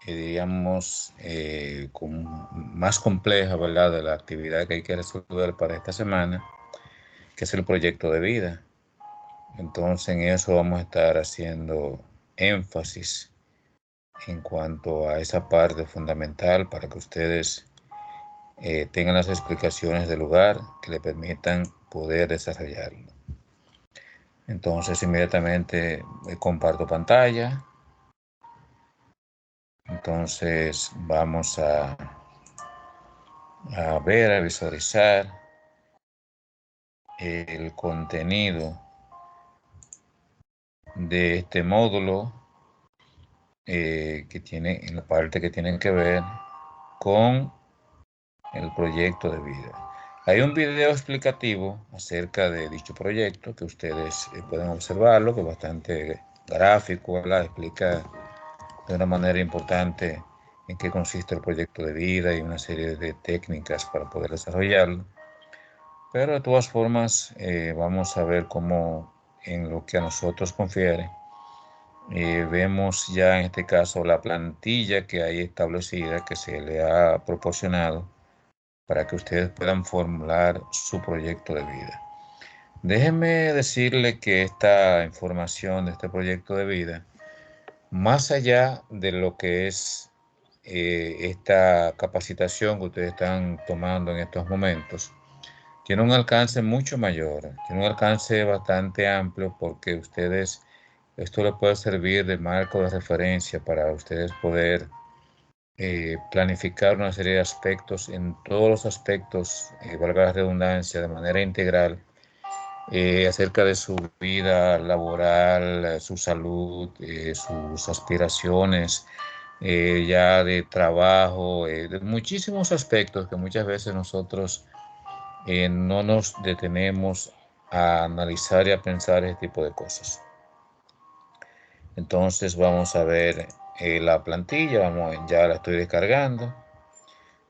diríamos, más compleja, ¿verdad?, de la actividad que hay que resolver para esta semana, que es el proyecto de vida. Entonces, en eso vamos a estar haciendo énfasis en cuanto a esa parte fundamental para que ustedes tengan las explicaciones del lugar que le permitan poder desarrollarlo. Entonces, inmediatamente comparto pantalla. Entonces, vamos a ver, a visualizar el contenido de este módulo que tiene en la parte que tienen que ver con el proyecto de vida. Hay un video explicativo acerca de dicho proyecto que ustedes pueden observarlo, que es bastante gráfico, ¿verdad? Explica de una manera importante en qué consiste el proyecto de vida y una serie de técnicas para poder desarrollarlo. Pero de todas formas, vamos a ver cómo en lo que a nosotros confiere, vemos ya en este caso la plantilla que hay establecida, que se le ha proporcionado para que ustedes puedan formular su proyecto de vida. Déjenme decirle que esta información de este proyecto de vida, más allá de lo que es esta capacitación que ustedes están tomando en estos momentos, tiene un alcance mucho mayor, tiene un alcance bastante amplio porque esto les puede servir de marco de referencia para ustedes poder planificar una serie de aspectos, en todos los aspectos, valga la redundancia, de manera integral, acerca de su vida laboral, su salud, sus aspiraciones, ya de trabajo, de muchísimos aspectos que muchas veces nosotros no nos detenemos a analizar y a pensar ese tipo de cosas. Entonces vamos a ver la plantilla, ya la estoy descargando.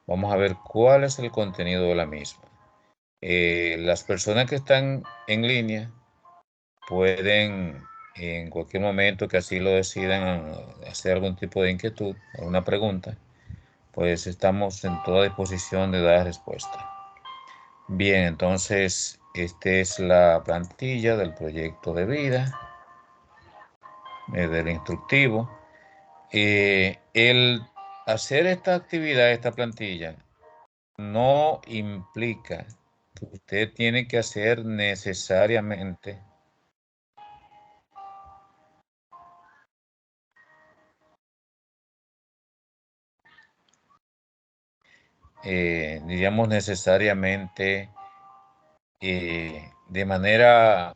Vamos a ver cuál es el contenido de la misma. Las personas que están en línea pueden en cualquier momento que así lo decidan hacer algún tipo de inquietud, alguna pregunta, pues estamos en toda disposición de dar respuesta. Bien, entonces esta es la plantilla del proyecto de vida, del instructivo. El hacer esta actividad, esta plantilla, no implica que usted tiene que hacer necesariamente diríamos necesariamente de manera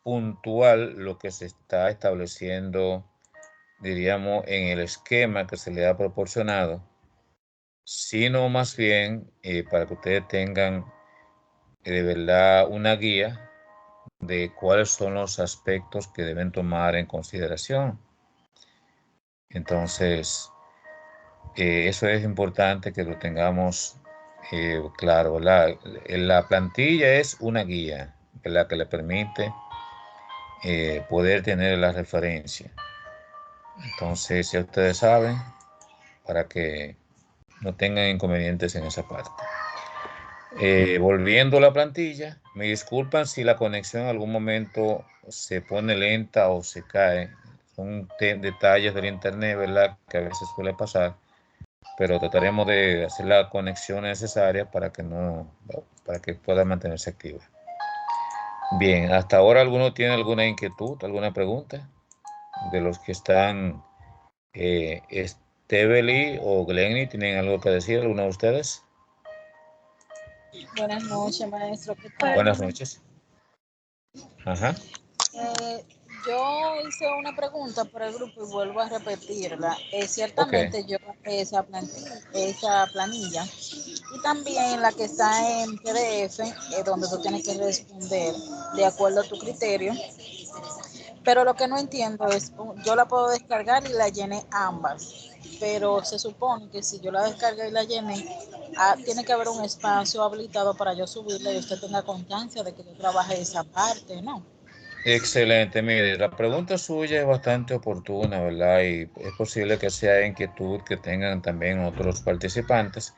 puntual lo que se está estableciendo, diríamos, en el esquema que se le ha proporcionado, sino más bien para que ustedes tengan de verdad una guía de cuáles son los aspectos que deben tomar en consideración. Entonces, eso es importante que lo tengamos claro, ¿verdad? La plantilla es una guía, ¿verdad?, que le permite poder tener la referencia. Entonces, ya ustedes saben, para que no tengan inconvenientes en esa parte. Volviendo a la plantilla, me disculpan si la conexión en algún momento se pone lenta o se cae. Son detalles del internet, ¿verdad?, que a veces suele pasar, pero trataremos de hacer la conexión necesaria para que pueda mantenerse activa. Bien, hasta ahora ¿alguno tiene alguna inquietud, alguna pregunta? De los que están, Estebeli o Glenny, ¿tienen algo que decir, alguno de ustedes? Buenas noches, maestro. ¿Qué tal? Buenas noches. Ajá. Eh, yo hice una pregunta por el grupo y vuelvo a repetirla. Ok. Ciertamente yo bajé esa planilla y también la que está en PDF, donde tú tienes que responder de acuerdo a tu criterio. Pero lo que no entiendo es, yo la puedo descargar y la llené ambas. Pero se supone que si yo la descargué y la llené, tiene que haber un espacio habilitado para yo subirla y usted tenga constancia de que yo trabajé esa parte, ¿no? Excelente, mire, la pregunta suya es bastante oportuna, ¿verdad? Y es posible que sea inquietud que tengan también otros participantes.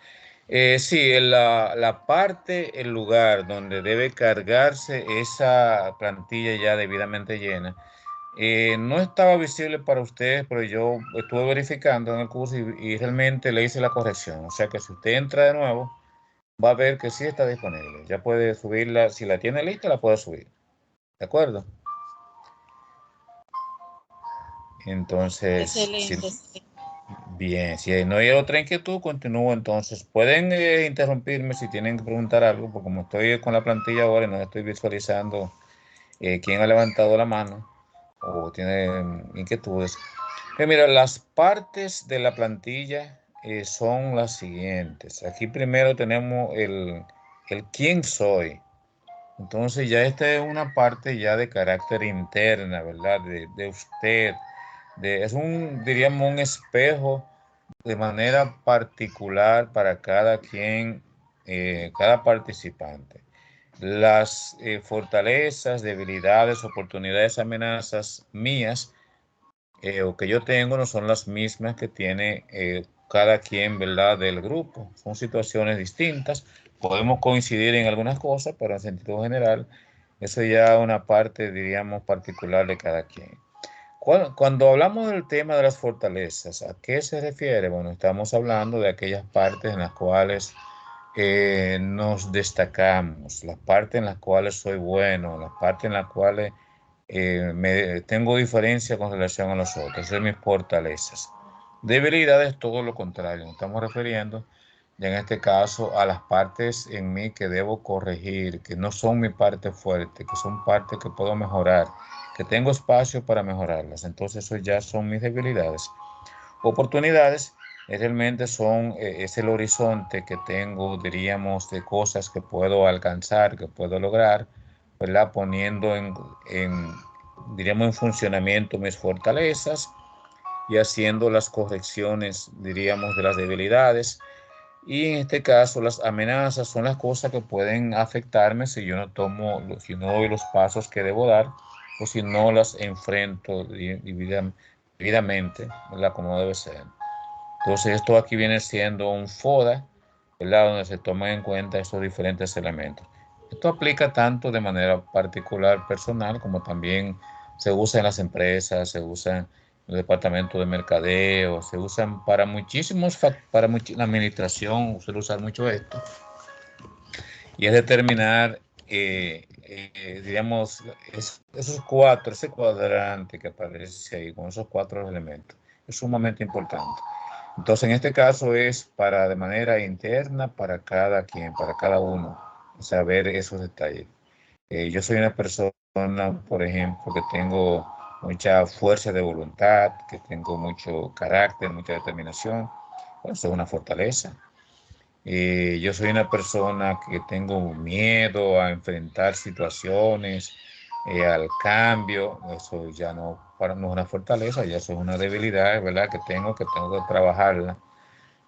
Sí, la parte, el lugar donde debe cargarse esa plantilla ya debidamente llena, no estaba visible para ustedes, pero yo estuve verificando en el curso y realmente le hice la corrección. O sea que si usted entra de nuevo, va a ver que sí está disponible. Ya puede subirla, si la tiene lista, la puede subir. ¿De acuerdo? Entonces, si, Excelente, excelente. bien, si no hay otra inquietud, continúo entonces. Pueden interrumpirme si tienen que preguntar algo, porque como estoy con la plantilla ahora y no estoy visualizando quién ha levantado la mano o tiene inquietudes. Mira, las partes de la plantilla son las siguientes. Aquí primero tenemos el quién soy. Entonces ya esta es una parte ya de carácter interna, ¿verdad? De usted. Es un, diríamos, un espejo de manera particular para cada quien, cada participante. Las fortalezas, debilidades, oportunidades, amenazas mías o que yo tengo no son las mismas que tiene cada quien, ¿verdad?, del grupo. Son situaciones distintas. Podemos coincidir en algunas cosas, pero en sentido general, eso ya es una parte, diríamos, particular de cada quien. Cuando hablamos del tema de las fortalezas, ¿a qué se refiere? Bueno, estamos hablando de aquellas partes en las cuales nos destacamos, las partes en las cuales soy bueno, las partes en las cuales tengo diferencia con relación a los otros, son mis fortalezas. Debilidades, todo lo contrario, nos estamos refiriendo, ya en este caso, a las partes en mí que debo corregir, que no son mi parte fuerte, que son partes que puedo mejorar, que tengo espacio para mejorarlas. Entonces, eso ya son mis debilidades. Oportunidades realmente son, es el horizonte que tengo, diríamos, de cosas que puedo alcanzar, que puedo lograr, ¿verdad? Poniendo diríamos, en funcionamiento mis fortalezas y haciendo las correcciones, diríamos, de las debilidades. Y en este caso, las amenazas son las cosas que pueden afectarme si yo no tomo, si no doy los pasos que debo dar o si no las enfrento debidamente, ¿verdad? Como debe ser. Entonces, esto aquí viene siendo un FODA, ¿verdad? Donde se toman en cuenta estos diferentes elementos. Esto aplica tanto de manera particular, personal, como también se usa en las empresas, se usa en los departamentos de mercadeo, se usan para muchísimos, la administración, suele usar mucho esto, y es determinar, digamos, esos cuatro, ese cuadrante que aparece ahí, con esos cuatro elementos, es sumamente importante. Entonces, en este caso es para de manera interna para cada quien, para cada uno, saber esos detalles. Yo soy una persona, por ejemplo, que tengo mucha fuerza de voluntad, que tengo mucho carácter, mucha determinación. Bueno, eso es una fortaleza. Yo soy una persona que tengo miedo a enfrentar situaciones, al cambio. Eso ya no, no es una fortaleza, ya eso es una debilidad, ¿verdad? Que tengo que trabajarla.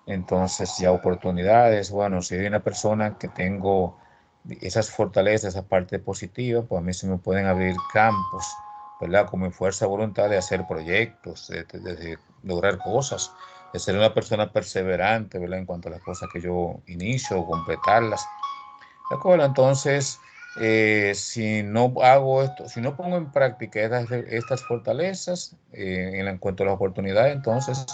Entonces, ya oportunidades, bueno, si soy una persona que tengo esas fortalezas, esa parte positiva, pues a mí se me pueden abrir campos, ¿verdad? Con mi fuerza de voluntad de hacer proyectos, de lograr cosas, de ser una persona perseverante, ¿verdad? En cuanto a las cosas que yo inicio, completarlas. ¿De acuerdo? Entonces, si no hago esto, si no pongo en práctica estas fortalezas en cuanto a las oportunidades, entonces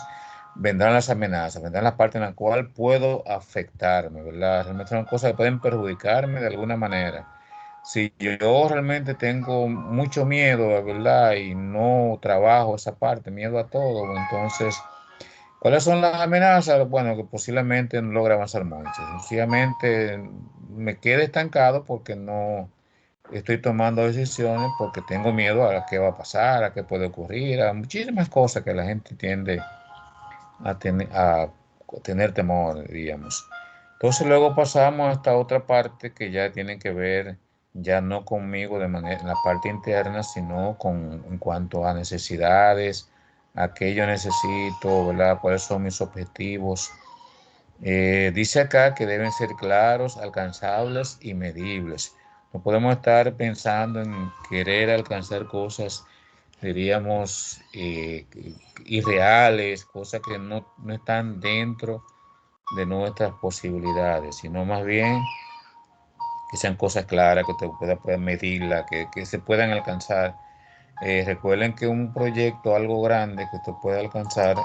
vendrán las amenazas, vendrán las partes en las cuales puedo afectarme, ¿verdad? Realmente son cosas que pueden perjudicarme de alguna manera. Si yo realmente tengo mucho miedo, ¿verdad? Y no trabajo esa parte, miedo a todo, entonces ¿cuáles son las amenazas? Bueno, que posiblemente no logre avanzar mucho. Sencillamente me quede estancado porque no estoy tomando decisiones, porque tengo miedo a qué va a pasar, a qué puede ocurrir, a muchísimas cosas que la gente tiende a tener temor, diríamos. Entonces luego pasamos a esta otra parte que ya tiene que ver ya no conmigo de manera en la parte interna, sino con en cuanto a necesidades, a qué yo necesito, ¿verdad? ¿Cuáles son mis objetivos? Dice acá que deben ser claros, alcanzables y medibles. No podemos estar pensando en querer alcanzar cosas, diríamos, irreales, cosas que no están dentro de nuestras posibilidades, sino más bien que sean cosas claras, que usted pueda medirlas, que se puedan alcanzar. Recuerden que un proyecto, algo grande que usted pueda alcanzar,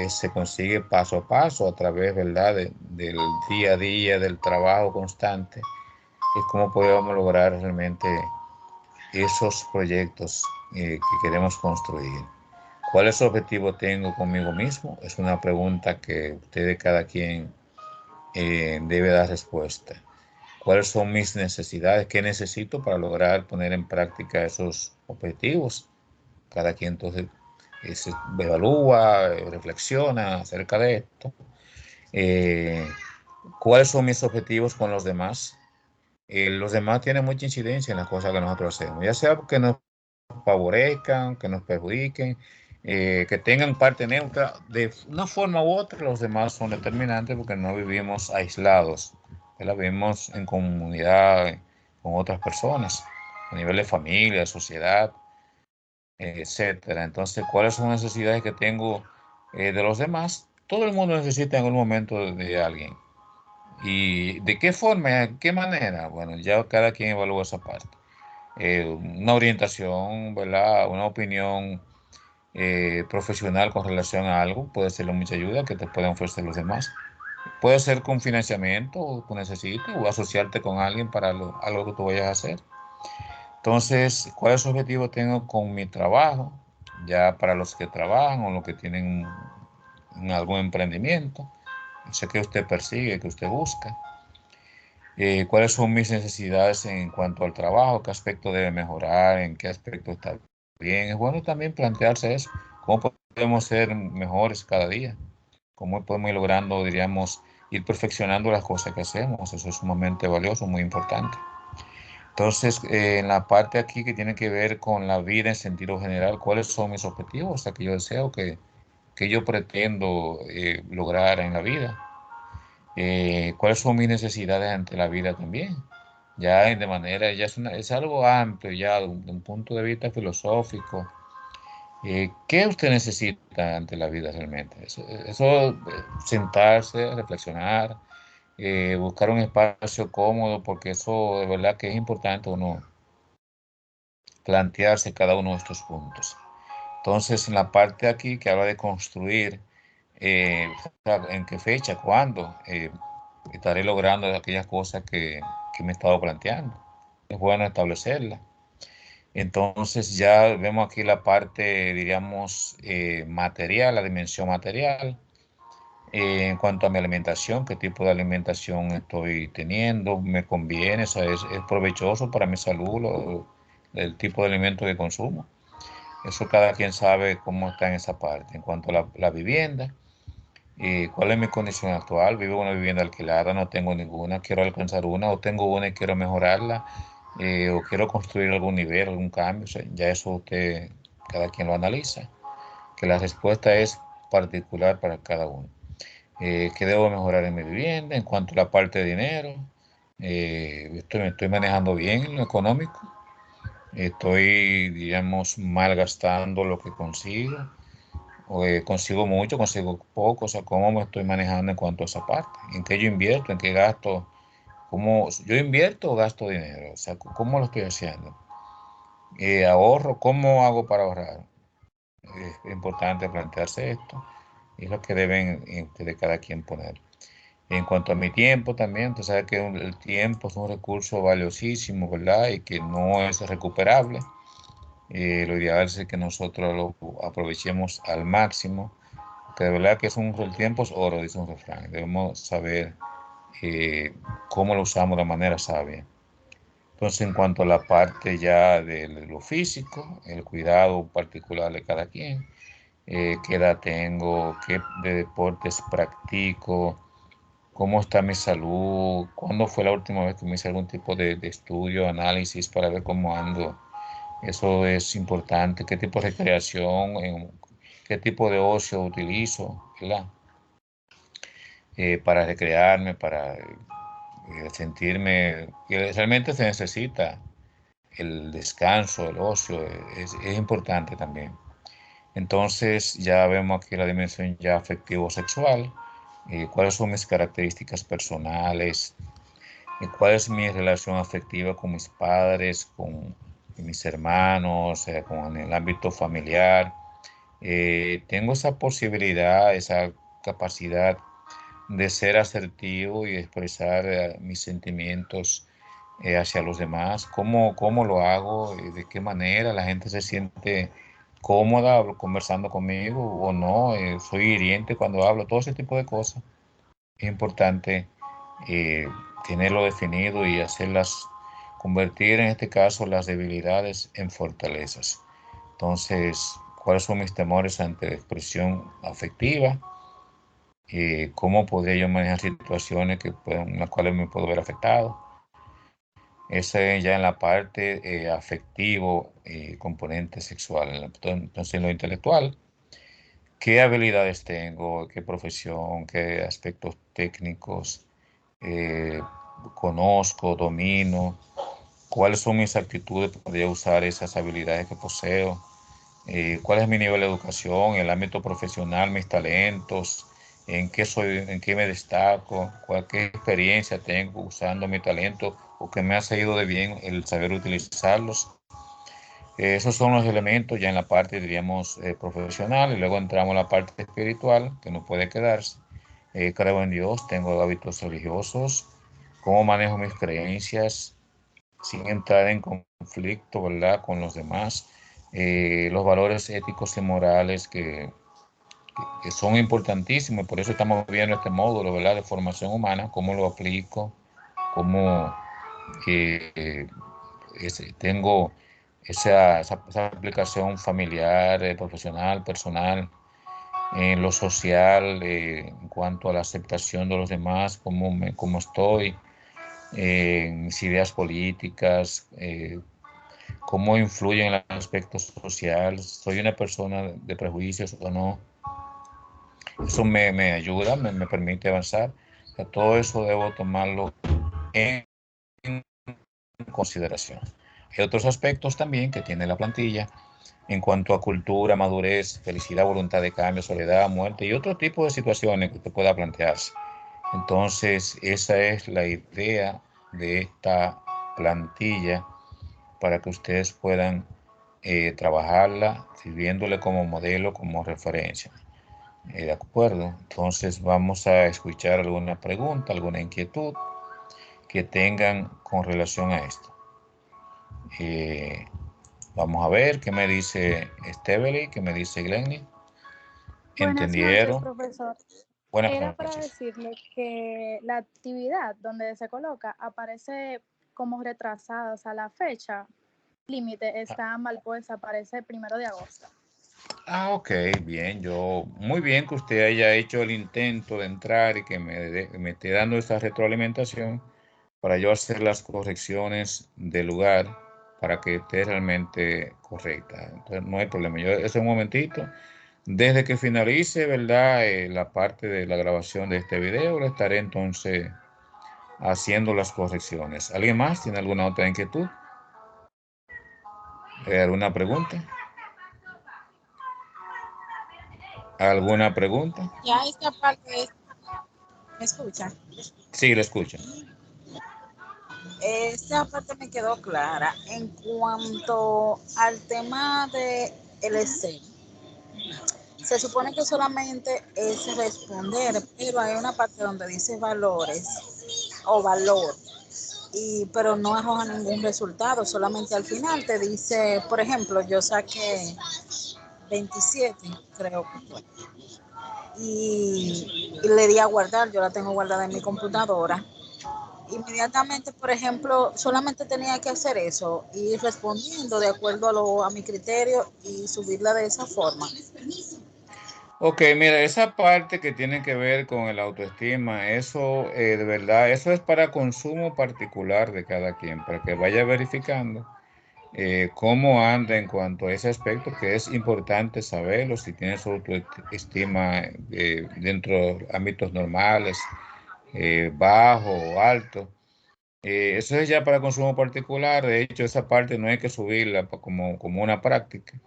se consigue paso a paso a través, ¿verdad?, del día a día, del trabajo constante. Es como podemos lograr realmente esos proyectos que queremos construir. ¿Cuál es el objetivo tengo conmigo mismo? Es una pregunta que ustedes, cada quien, debe dar respuesta. ¿Cuáles son mis necesidades? ¿Qué necesito para lograr poner en práctica esos objetivos? Cada quien entonces se evalúa, reflexiona acerca de esto. Eh, ¿Cuáles son mis objetivos con los demás? Los demás tienen mucha incidencia en las cosas que nosotros hacemos, ya sea que nos favorezcan, que nos perjudiquen, que tengan parte neutra. De una forma u otra, los demás son determinantes porque no vivimos aislados, ¿verdad? Vivimos en comunidad con otras personas, a nivel de familia, sociedad, etcétera. Entonces, ¿cuáles son las necesidades que tengo de los demás? Todo el mundo necesita en algún momento de alguien. ¿Y de qué forma, de qué manera? Bueno, ya cada quien evalúa esa parte. Una orientación, ¿verdad? Una opinión profesional con relación a algo puede ser de mucha ayuda que te puedan ofrecer los demás. Puede ser con financiamiento, tú necesites, o asociarte con alguien para algo que tú vayas a hacer. Entonces, ¿cuáles objetivos tengo con mi trabajo? Ya para los que trabajan o los que tienen algún emprendimiento, sé que usted persigue, que usted busca. ¿Cuáles son mis necesidades en cuanto al trabajo? ¿Qué aspecto debe mejorar? ¿En qué aspecto está bien? Es bueno también plantearse eso. ¿Cómo podemos ser mejores cada día? ¿Cómo podemos ir logrando, diríamos, ir perfeccionando las cosas que hacemos? Eso es sumamente valioso, muy importante. Entonces, en la parte aquí que tiene que ver con la vida en sentido general, ¿cuáles son mis objetivos? O sea, que yo deseo, que yo pretendo lograr en la vida. ¿Cuáles son mis necesidades ante la vida también? Ya de manera, ya es algo amplio, ya de un punto de vista filosófico. ¿Qué usted necesita ante la vida realmente? Sentarse, reflexionar, buscar un espacio cómodo, porque eso de verdad que es importante uno plantearse cada uno de estos puntos. Entonces, en la parte aquí que habla de construir, ¿en qué fecha, cuándo estaré logrando aquellas cosas que me he estado planteando? Es bueno establecerla. Entonces ya vemos aquí la parte, diríamos, material, la dimensión material. En cuanto a mi alimentación, qué tipo de alimentación estoy teniendo, me conviene, o sea, es provechoso para mi salud, el tipo de alimento que consumo. Eso cada quien sabe cómo está en esa parte. En cuanto a la vivienda, cuál es mi condición actual. Vivo en una vivienda alquilada, no tengo ninguna, quiero alcanzar una, o tengo una y quiero mejorarla, o quiero construir algún nivel, algún cambio. O sea, ya eso usted, cada quien lo analiza, que la respuesta es particular para cada uno. ¿Qué debo mejorar en mi vivienda? En cuanto a la parte de dinero, me estoy manejando bien en lo económico, estoy, digamos, malgastando lo que consigo, o consigo mucho, consigo poco, o sea, cómo me estoy manejando en cuanto a esa parte, en qué yo invierto, en qué gasto, cómo yo invierto o gasto dinero, o sea, cómo lo estoy haciendo. Ahorro, ¿cómo hago para ahorrar? Es importante plantearse esto, y es lo que deben de cada quien poner. En cuanto a mi tiempo también, tú sabes que el tiempo es un recurso valiosísimo, ¿verdad? Y que no es recuperable. Lo ideal es que nosotros lo aprovechemos al máximo, que de verdad que el tiempo es oro, dice un refrán. Debemos saber eh, cómo lo usamos de manera sabia. Entonces, en cuanto a la parte ya de lo físico, el cuidado particular de cada quien, qué edad tengo, qué de deportes practico, cómo está mi salud, cuándo fue la última vez que me hice algún tipo de estudio, análisis para ver cómo ando. Eso es importante, qué tipo de recreación, qué tipo de ocio utilizo, ¿verdad? Para recrearme, para sentirme que realmente se necesita el descanso, el ocio, es importante también. Entonces ya vemos aquí la dimensión ya afectivo-sexual, cuáles son mis características personales, cuál es mi relación afectiva con mis padres, con mis hermanos, con el ámbito familiar. Tengo esa posibilidad, esa capacidad de ser asertivo y expresar mis sentimientos hacia los demás, cómo lo hago, de qué manera la gente se siente cómoda conversando conmigo o no, soy hiriente cuando hablo, todo ese tipo de cosas. Es importante eh, tenerlo definido y hacerlas, convertir en este caso las debilidades en fortalezas. Entonces, ¿cuáles son mis temores ante la expresión afectiva? ¿Cómo podría yo manejar situaciones en las cuales me puedo ver afectado? Esa es ya en la parte afectivo, componente sexual. Entonces, en lo intelectual, ¿qué habilidades tengo? ¿Qué profesión? ¿Qué aspectos técnicos eh, conozco, domino? ¿Cuáles son mis actitudes para yo usar esas habilidades que poseo? ¿Cuál es mi nivel de educación, el ámbito profesional, mis talentos? ¿En qué soy, en qué me destaco? ¿Qué experiencia tengo usando mi talento o que me ha salido de bien el saber utilizarlos? Esos son los elementos ya en la parte, diríamos, profesional, y luego entramos en la parte espiritual, que no puede quedarse. Creo en Dios, tengo hábitos religiosos, cómo manejo mis creencias sin entrar en conflicto, ¿verdad?, con los demás. Los valores éticos y morales que son importantísimos, por eso estamos viendo este módulo, ¿verdad?, de formación humana, cómo lo aplico, cómo eh, tengo esa aplicación familiar, profesional, personal, en lo social, en cuanto a la aceptación de los demás, cómo estoy, en mis ideas políticas, cómo influyen en el aspecto social, soy una persona de prejuicios o no. Eso me ayuda, me permite avanzar. O sea, todo eso debo tomarlo en consideración. Hay otros aspectos también que tiene la plantilla en cuanto a cultura, madurez, felicidad, voluntad de cambio, soledad, muerte y otro tipo de situaciones que usted pueda plantearse. Entonces, esa es la idea de esta plantilla para que ustedes puedan trabajarla sirviéndole como modelo, como referencia. ¿De acuerdo? Entonces vamos a escuchar alguna pregunta, alguna inquietud que tengan con relación a esto. Eh, Vamos a ver qué me dice Estebeli, qué me dice Glenny. Buenas noches, ¿Entendieron? profesor. Buenas Era para noches. decirle que la actividad donde se coloca aparece como retrasada, o sea, la fecha límite está mal puesta, aparece 1 de agosto. Ok, bien, muy bien que usted haya hecho el intento de entrar y que me esté dando esa retroalimentación para yo hacer las correcciones del lugar para que esté realmente correcta. Entonces, no hay problema. Yo, ese un momentito, desde que finalice, ¿verdad? La parte de la grabación de este video, le estaré entonces haciendo las correcciones. ¿Alguien más tiene alguna otra inquietud? ¿Alguna pregunta? ¿Alguna pregunta? Ya esta parte, ¿me escucha? Sí, lo escucho. Esta parte me quedó clara. En cuanto al tema de el Excel, se supone que solamente es responder, pero hay una parte donde dice valores o valor, pero no arroja ningún resultado, solamente al final te dice, por ejemplo, yo saqué 27, creo que fue, y le di a guardar, yo la tengo guardada en mi computadora. Inmediatamente, por ejemplo, solamente tenía que hacer eso, ir respondiendo de acuerdo a mi criterio y subirla de esa forma. Ok, mira, esa parte que tiene que ver con el autoestima, eso de verdad, eso es para consumo particular de cada quien, para que vaya verificando cómo anda en cuanto a ese aspecto, que es importante saberlo, si tiene su autoestima dentro de ámbitos normales, bajo o alto. Eso es ya para consumo particular. De hecho, esa parte no hay que subirla como una práctica.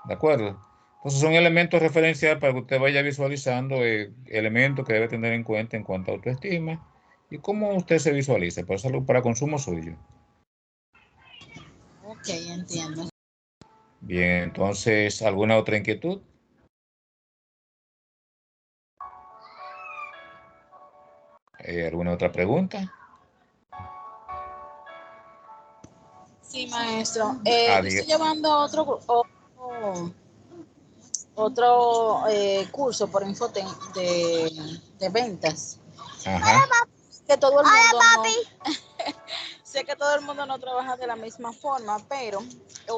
¿De acuerdo? Entonces son elementos referenciales para que usted vaya visualizando elementos que debe tener en cuenta en cuanto a autoestima y cómo usted se visualiza. Por eso es algo para consumo suyo. Ok, entiendo. Bien, entonces, ¿alguna otra inquietud? ¿Alguna otra pregunta? Sí, maestro. Ah, Yo estoy llevando otro curso por Infoten de ventas. ajá, Que todo el mundo sé que todo el mundo no trabaja de la misma forma, pero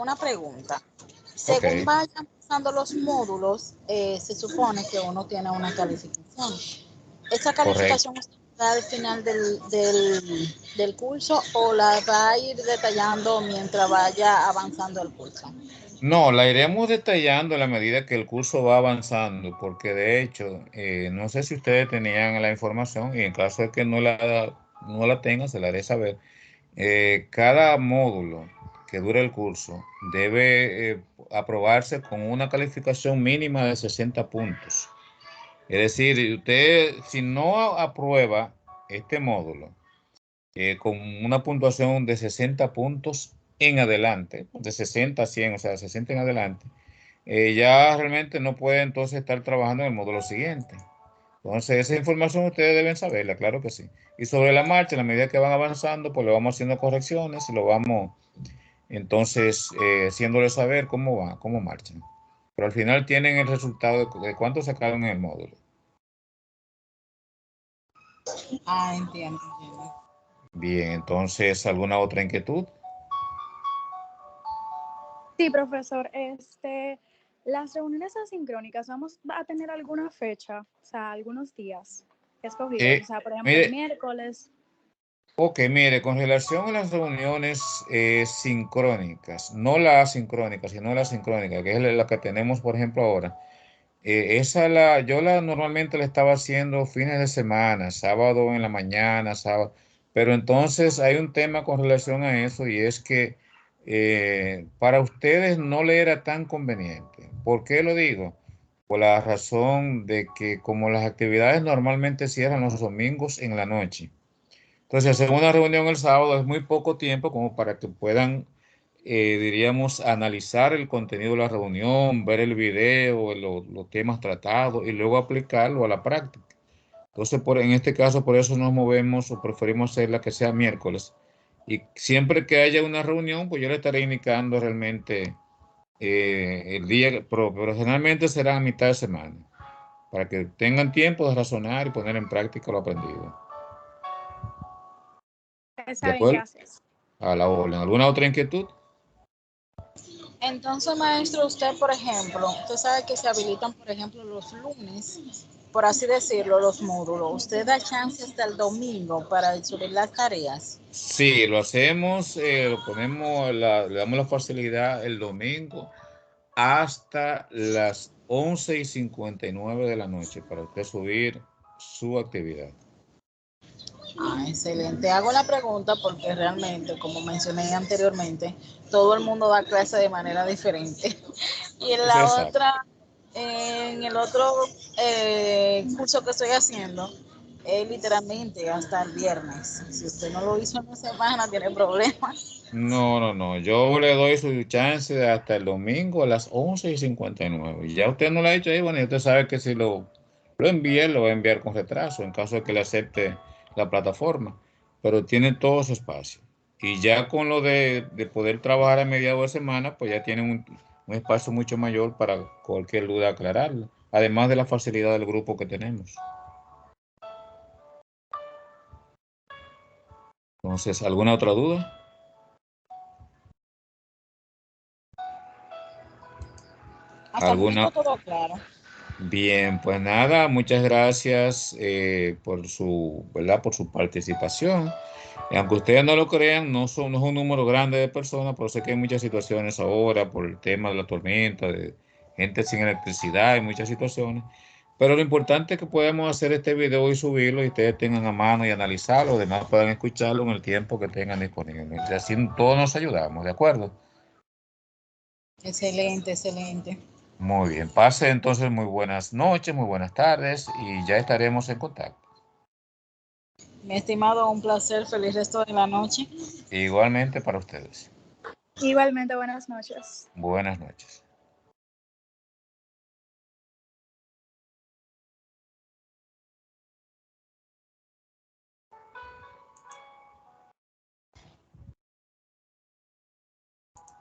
una pregunta. ok, Según vayan pasando los módulos, se supone que uno tiene una calificación. ¿Esa correcto. calificación está al final del curso o la va a ir detallando mientras vaya avanzando el curso? No, la iremos detallando a la medida que el curso va avanzando, porque de hecho, no sé si ustedes tenían la información y en caso de que no la tengan, se la haré saber. Cada módulo que dure el curso debe aprobarse con una calificación mínima de 60 puntos. Es decir, usted si no aprueba este módulo con una puntuación de 60 puntos en adelante, de 60 a 100, o sea, 60 en adelante, ya realmente no puede entonces estar trabajando en el módulo siguiente. Entonces, esa información ustedes deben saberla, claro que sí. Y sobre la marcha, a la medida que van avanzando, pues le vamos haciendo correcciones y lo vamos entonces haciéndole saber cómo va, cómo marchan. Pero al final tienen el resultado de cuánto sacaron en el módulo. Ah, entiendo, entiendo. Bien, entonces, ¿alguna otra inquietud? Sí, profesor, las reuniones asincrónicas, ¿vamos a tener alguna fecha, o sea, algunos días escogidos? Eh, O sea, por ejemplo, el mire, miércoles. ok, mire, con relación a las reuniones sincrónicas, no las asincrónicas, sino las sincrónicas, que es la que tenemos, por ejemplo, ahora. Yo normalmente la estaba haciendo fines de semana, sábado en la mañana, sábado, pero entonces hay un tema con relación a eso y es que para ustedes no le era tan conveniente. ¿Por qué lo digo? Por la razón de que como las actividades normalmente cierran los domingos en la noche, entonces hacer una reunión el sábado es muy poco tiempo como para que puedan diríamos, analizar el contenido de la reunión, ver el video, los temas tratados y luego aplicarlo a la práctica. Entonces, en este caso, por eso nos movemos o preferimos hacerla que sea miércoles. Y siempre que haya una reunión, pues yo le estaré indicando realmente el día, pero generalmente será a mitad de semana, para que tengan tiempo de razonar y poner en práctica lo aprendido. ¿De Está bien, acuerdo? gracias. A la orden. ¿Alguna otra inquietud? Entonces, maestro, usted, por ejemplo, usted sabe que se habilitan, por ejemplo, los lunes, por así decirlo, los módulos. Usted da chance hasta el domingo para subir las tareas. Sí, lo hacemos, lo ponemos, le damos la facilidad el domingo hasta las 11:59 de la noche para usted subir su actividad. Ah, excelente. Hago la pregunta porque realmente, como mencioné anteriormente, todo el mundo da clase de manera diferente. Y en Eso es la exacto. otra, en el otro curso que estoy haciendo, es literalmente hasta el viernes. Si usted no lo hizo en una semana, tiene problemas. No, no, no. Yo le doy su chance hasta el domingo a las 11:59. Y ya usted no lo ha hecho ahí, bueno, y usted sabe que si lo envíe, lo va a enviar con retraso en caso de que le acepte la plataforma. Pero tiene todo su espacio. Y ya con lo de poder trabajar a mediados de semana, pues ya tiene un espacio mucho mayor para cualquier duda aclararla. Además de la facilidad del grupo que tenemos. Entonces, ¿alguna otra duda? Hasta el ¿Alguna? momento todo claro. Bien, pues nada, muchas gracias por ¿verdad? Por su participación. Y aunque ustedes no lo crean, no es un número grande de personas, pero sé que hay muchas situaciones ahora por el tema de la tormenta, de gente sin electricidad y muchas situaciones. Pero lo importante es que podamos hacer este video y subirlo y ustedes tengan a mano y analizarlo, además puedan escucharlo en el tiempo que tengan disponible. Y así todos nos ayudamos, ¿de acuerdo? Excelente, excelente. Muy bien, pase entonces muy buenas noches, muy buenas tardes y ya estaremos en contacto. Mi estimado, un placer, feliz resto de la noche. Igualmente para ustedes. Igualmente, buenas noches. Buenas noches.